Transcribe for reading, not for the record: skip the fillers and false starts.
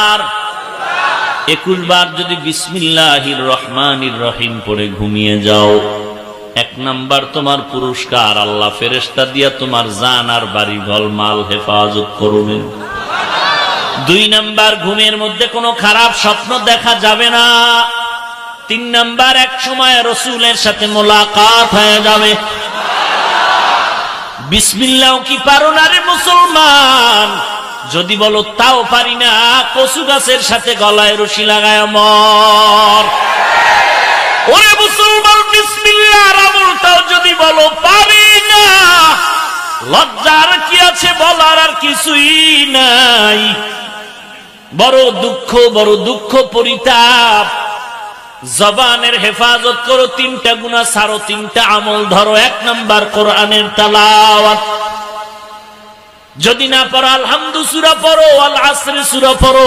আর 21 বার যদি বিসমিল্লাহির রহমানির রহিম পড়ে ঘুমিয়ে যাও, 1 নাম্বার তোমার পুরস্কার, আল্লাহ ফেরেশতা দিয়া তোমার জান আর বাড়ি ঘর মাল হেফাজত করবেন। 2 নাম্বার, ঘুমের মধ্যে কোনো খারাপ স্বপ্ন দেখা যাবে না। 3 নাম্বার, এক সময় রাসূলের সাথে মোলাকাত হয়ে যাবে। বিসমিল্লাহ কি পারো না রে মুসলমান? যদি বলো তাও পারি না, কচু গাছের সাথে গলায় রশি লাগায় মর। ওরে মুসলমান, বিসমিল্লাহর আমলটাও যদি বলো পারি না, লজ্জার কি আছে, বলার আর কিছুই নাই। বড় দুঃখ পরিতাপ। জবানের হেফাজত করো, 3টা গুনাহ ছাড়ো, 3টা আমল ধরো। 1 নাম্বার কোরআনের তেলাওয়াত, যদি না পারো আলহামদু সূরা পড়ো, আল আসর সূরা পড়ো।